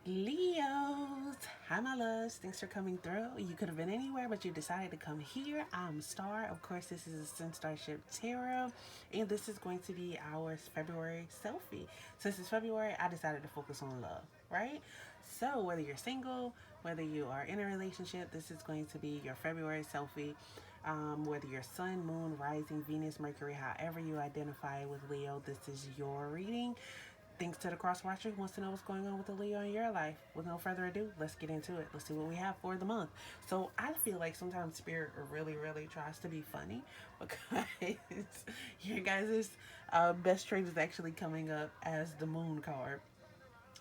Leos, hi my loves. Thanks for coming through. You could have been anywhere, but you decided to come here. I'm Star. Of course, this is Ascendstar Tarot, and this is going to be our February selfie. Since it's February, I decided to focus on love, right? So whether you're single, whether you are in a relationship, this is going to be your February selfie. Whether you're Sun, Moon, Rising, Venus, Mercury, however you identify with Leo, this is your reading. Thanks to the cross watcher who wants to know what's going on with the Leo in your life. With no further ado, let's get into it. Let's see what we have for the month. So I feel like sometimes Spirit really tries to be funny because your guys' best trade is actually coming up as the Moon card.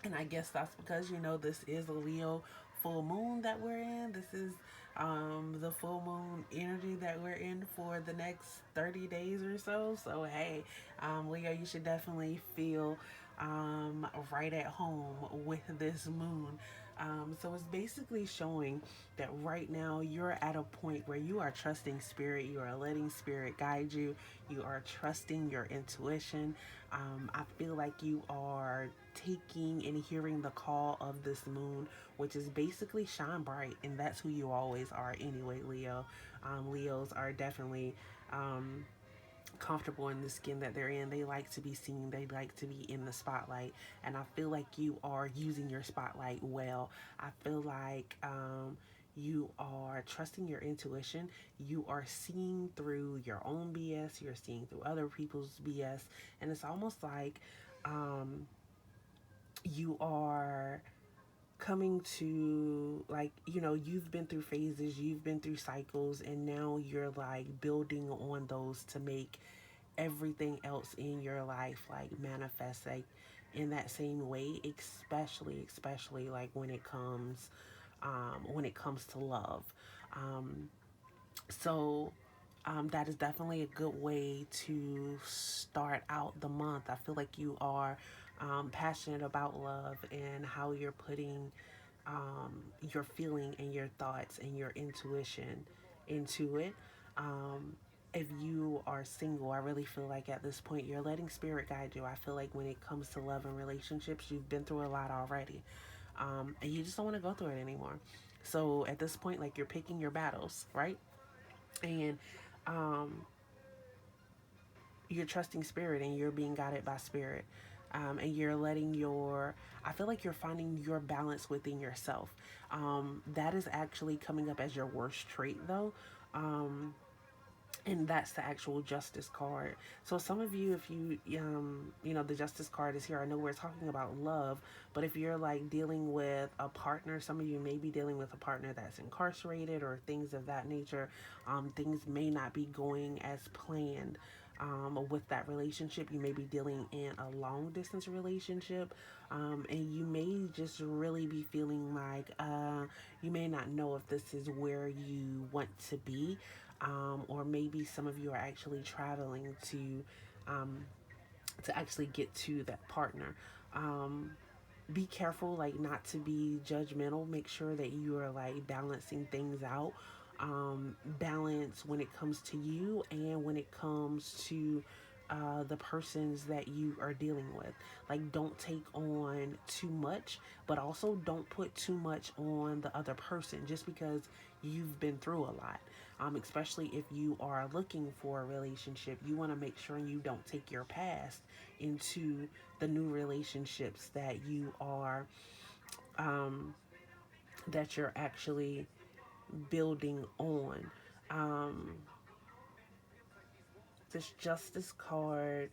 And I guess that's because, this is a Leo full moon that we're in. This is the full moon energy that we're in for the next 30 days or so. So, hey, Leo, you should definitely feel right at home with this moon. So it's basically showing that right now you're at a point where you are trusting spirit, you are letting spirit guide you, you are trusting your intuition. I feel like you are taking and hearing the call of this moon, which is basically shine bright, and that's who you always are anyway, Leo. Leos are definitely comfortable in the skin that they're in. They like to be seen, they like to be in the spotlight, and I feel like you are using your spotlight well. I feel like you are trusting your intuition. You are seeing through your own BS, you're seeing through other people's BS, and it's almost like you are coming to, like, you've been through phases, you've been through cycles, and now you're like building on those to make everything else in your life like manifest like in that same way, especially like when it comes to love. um so that is definitely a good way to start out the month. I feel like you are passionate about love and how you're putting your feeling and your thoughts and your intuition into it. Um, if you are single, I really feel like at this point you're letting spirit guide you. I feel like when it comes to love and relationships, you've been through a lot already, and you just don't want to go through it anymore. So at this point, like, you're picking your battles, right? And um, you're trusting spirit and you're being guided by spirit. And you're letting your, I feel like you're finding your balance within yourself. That is actually coming up as your worst trait, though. Um, and that's the actual justice card. So some of you, if the justice card is here, I know we're talking about love, but if you're like dealing with a partner, some of you may be dealing with a partner that's incarcerated or things of that nature. Things may not be going as planned. With that relationship, you may be dealing in a long distance relationship, and you may just really be feeling like you may not know if this is where you want to be, or maybe some of you are actually traveling um, to actually get to that partner. Um, be careful, like, not to be judgmental. Make sure that you are like balancing things out. Balance when it comes to you and when it comes to the persons that you are dealing with. Like, don't take on too much, but also don't put too much on the other person just because you've been through a lot. Especially if you are looking for a relationship, you want to make sure you don't take your past into the new relationships that you are um, that you're actually building on. Um, this justice card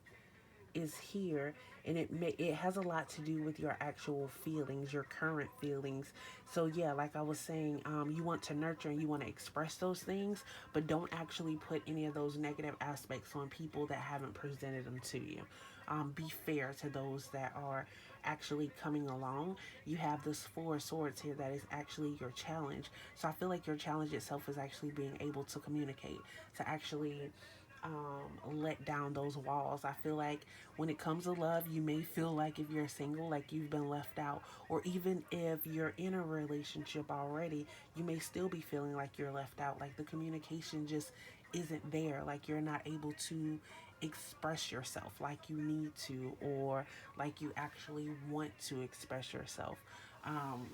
is here, and it has a lot to do with your actual feelings, your current feelings. So yeah, like I was saying, you want to nurture and you want to express those things, but don't actually put any of those negative aspects on people that haven't presented them to you. Be fair to those that are actually coming along. You have this Four of Swords here that is actually your challenge. So I feel like your challenge itself is actually being able to communicate, to actually let down those walls. I feel like when it comes to love, you may feel like if you're single, like you've been left out, or even if you're in a relationship already, you may still be feeling like you're left out. Like the communication just isn't there. Like you're not able to express yourself like you need to, or like you actually want to express yourself. Um,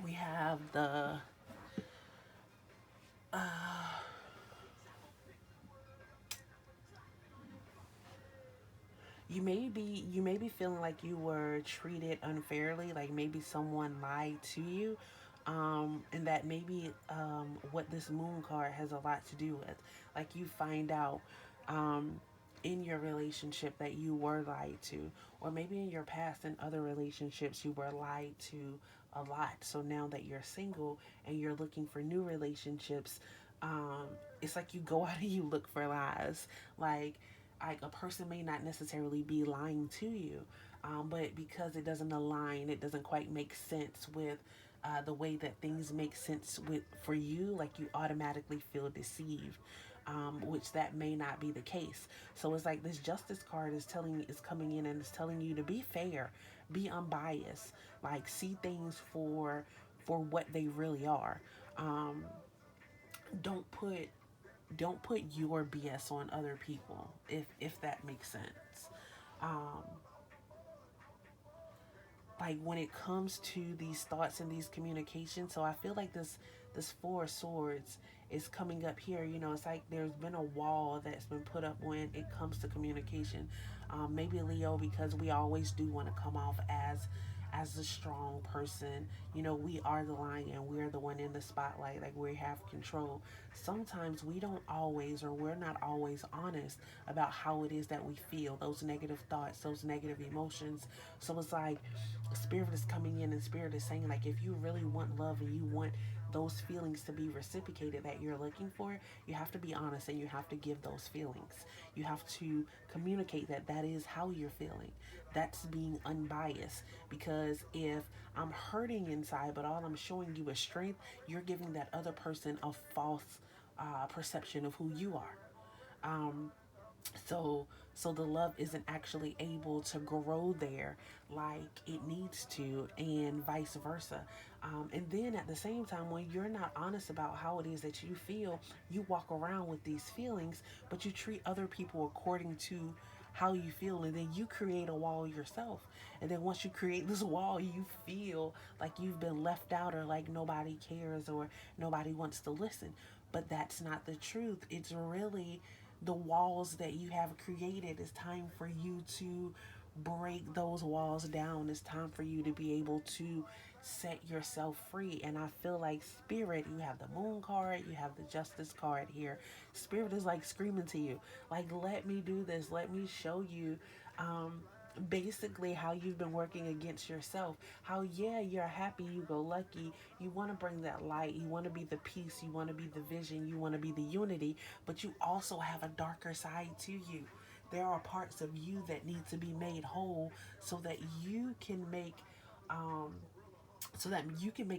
we have the you may be feeling like you were treated unfairly, like maybe someone lied to you, and that maybe what this moon card has a lot to do with. Like you find out um, in your relationship that you were lied to, or maybe in your past and other relationships you were lied to a lot. So now that you're single and you're looking for new relationships, um, it's like you go out and you look for lies. Like a person may not necessarily be lying to you, but because it doesn't align, it doesn't quite make sense with the way that things make sense with for you, like you automatically feel deceived, which that may not be the case. So it's like this justice card is coming in and it's telling you to be fair, be unbiased, like see things for what they really are. Um, don't put don't put your BS on other people, if that makes sense. Um, like when it comes to these thoughts and these communications, so I feel like this four of swords is coming up here. It's like there's been a wall that's been put up when it comes to communication. Maybe Leo, because we always do want to come off as a strong person. We are the lion, we're the one in the spotlight, like we have control. Sometimes we don't always, or we're not always honest about how it is that we feel, those negative thoughts, those negative emotions. So it's like spirit is coming in and spirit is saying, like, if you really want love and you want those feelings to be reciprocated that you're looking for, you have to be honest and you have to give those feelings. You have to communicate that that is how you're feeling. That's being unbiased. Because if I'm hurting inside but all I'm showing you is strength, you're giving that other person a false perception of who you are. um, so the love isn't actually able to grow there like it needs to, and vice versa. And then at the same time, when you're not honest about how it is that you feel, you walk around with these feelings, but you treat other people according to how you feel, and then you create a wall yourself. And then once you create this wall, you feel like you've been left out, or like nobody cares, or nobody wants to listen. But that's not the truth. It's really the walls that you have created. It's time for you to break those walls down. It's time for you to be able to set yourself free. And I feel like spirit, you have the moon card, you have the justice card here. Spirit is like screaming to you, like, let me do this, let me show you um basically how you've been working against yourself. How, yeah, you're happy, you go lucky, you want to bring that light, you want to be the peace, you want to be the vision, you want to be the unity, but you also have a darker side to you. There are parts of you that need to be made whole so that you can make um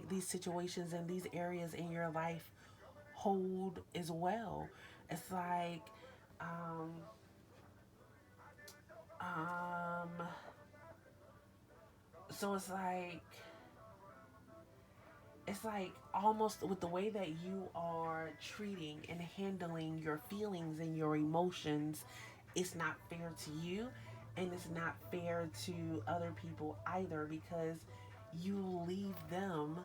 these situations and these areas in your life hold as well. It's like um um so it's like almost with the way that you are treating and handling your feelings and your emotions, it's not fair to you, and it's not fair to other people either, because you leave them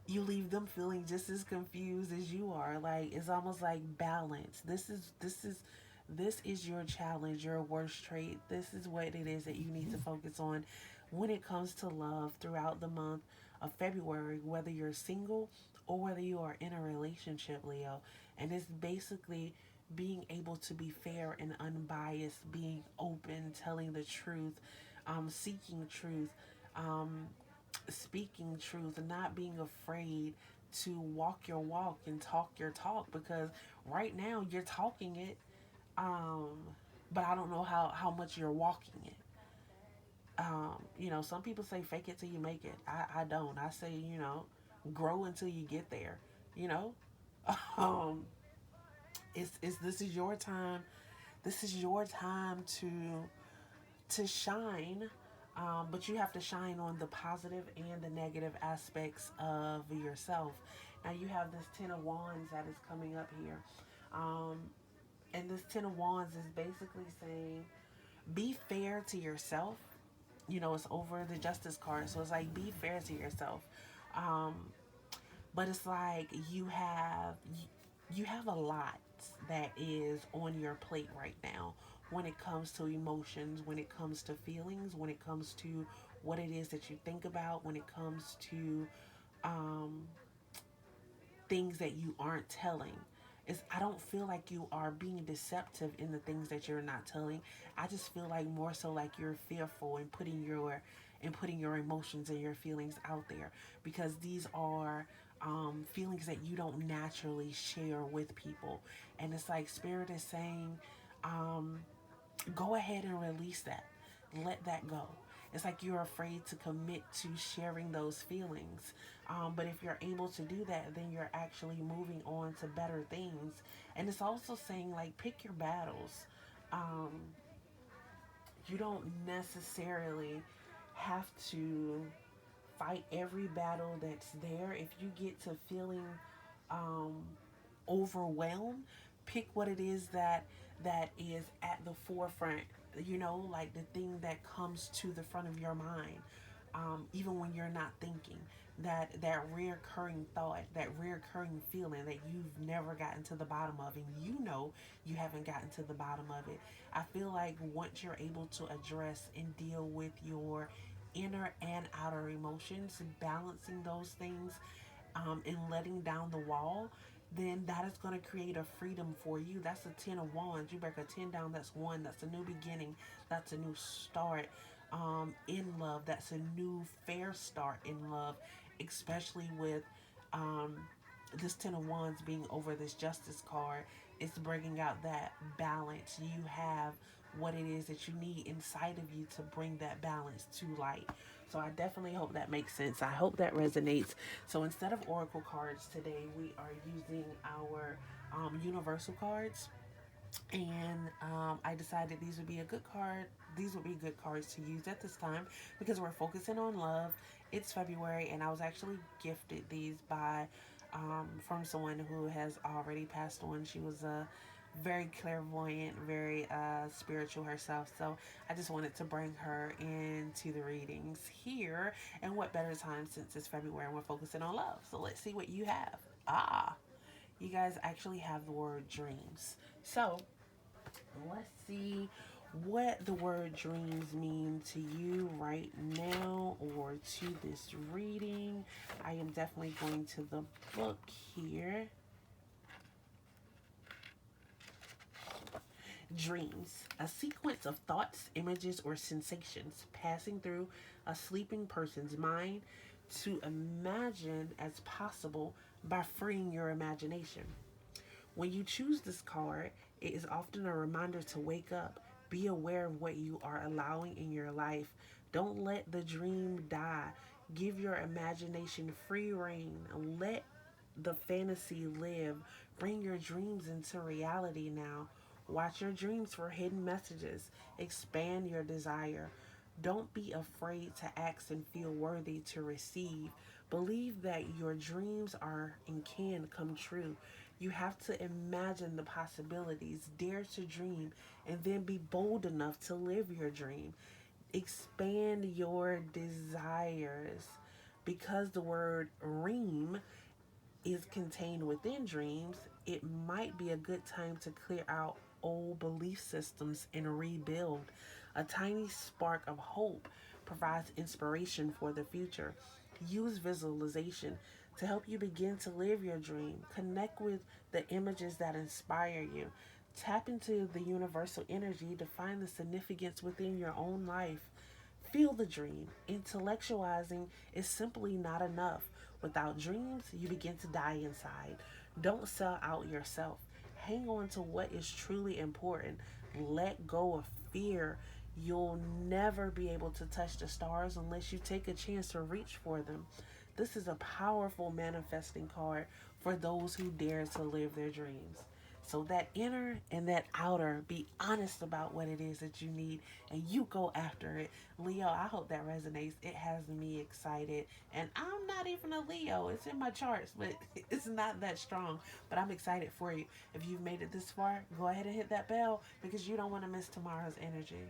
you leave them feeling just as confused as you are. Like, it's almost like balance. This is your challenge, your worst trait. This is what it is that you need to focus on when it comes to love throughout the month of February, whether you're single or whether you are in a relationship, Leo. And it's basically being able to be fair and unbiased, being open, telling the truth, seeking truth, um, speaking truth, and not being afraid to walk your walk and talk your talk, because right now you're talking it, um but I don't know how much you're walking it. Some people say fake it till you make it. I don't. I say, grow until you get there. you know um it's this is your time. This is your time to shine. But you have to shine on the positive and the negative aspects of yourself. Now you have this Ten of Wands that is coming up here. Um, and this Ten of Wands is basically saying, be fair to yourself, it's over the justice card. So it's like, be fair to yourself. Um, but it's like you have a lot that is on your plate right now when it comes to emotions, when it comes to feelings, when it comes to what it is that you think about, when it comes to um, things that you aren't telling. I don't feel like you are being deceptive in the things that you're not telling. I just feel like more so like you're fearful and putting your emotions and your feelings out there, because these are feelings that you don't naturally share with people. And it's like spirit is saying, um, go ahead and release that. Let that go. It's like you're afraid to commit to sharing those feelings. But if you're able to do that, then you're actually moving on to better things. And it's also saying, like, pick your battles. Um, you don't necessarily have to fight every battle that's there. If you get to feeling um, overwhelmed, pick what it is that is at the forefront. Like the thing that comes to the front of your mind, even when you're not thinking. That reoccurring thought, that reoccurring feeling that you've never gotten to the bottom of, and you haven't gotten to the bottom of it. I feel like once you're able to address and deal with your inner and outer emotions, balancing those things, and letting down the wall, then that is going to create a freedom for you. That's a 10 of wands. You break a 10 down, that's one. That's a new beginning. That's a new start in love. That's a new fair start in love, especially with um, this 10 of wands being over this justice card. It's bringing out that balance. You have what it is that you need inside of you to bring that balance to light. So I definitely hope that makes sense. I hope that resonates. So instead of oracle cards today, we are using our universal cards, and I decided these would be a good card. These would be good cards to use at this time because we're focusing on love. It's February, and I was actually gifted these by from someone who has already passed on. She was a very clairvoyant, very spiritual herself. So I just wanted to bring her into the readings here. And what better time since it's February and we're focusing on love. So let's see what you have. You guys actually have the word dreams. So let's see what the word dreams mean to you right now or to this reading. I am definitely going to the book here. Dreams, a sequence of thoughts, images, or sensations passing through a sleeping person's mind to imagine as possible by freeing your imagination. When you choose this card, it is often a reminder to wake up, be aware of what you are allowing in your life. Don't let the dream die. Give your imagination free reign. Let the fantasy live. Bring your dreams into reality now. Watch your dreams for hidden messages. Expand your desire. Don't be afraid to ask and feel worthy to receive. Believe that your dreams are and can come true. You have to imagine the possibilities, dare to dream, and then be bold enough to live your dream. Expand your desires. Because the word ream is contained within dreams, it might be a good time to clear out old belief systems and rebuild. A tiny spark of hope provides inspiration for the future. Use visualization to help you begin to live your dream. Connect with the images that inspire you. Tap into the universal energy to find the significance within your own life. Feel the dream. Intellectualizing is simply not enough. Without dreams, you begin to die inside. Don't sell out yourself. Hang on to what is truly important. Let go of fear. You'll never be able to touch the stars unless you take a chance to reach for them. This is a powerful manifesting card for those who dare to live their dreams. So that inner and that outer, be honest about what it is that you need and you go after it. Leo, I hope that resonates. It has me excited. And I'm not even a Leo. It's in my charts, but it's not that strong. But I'm excited for you. If you've made it this far, go ahead and hit that bell because you don't want to miss tomorrow's energy.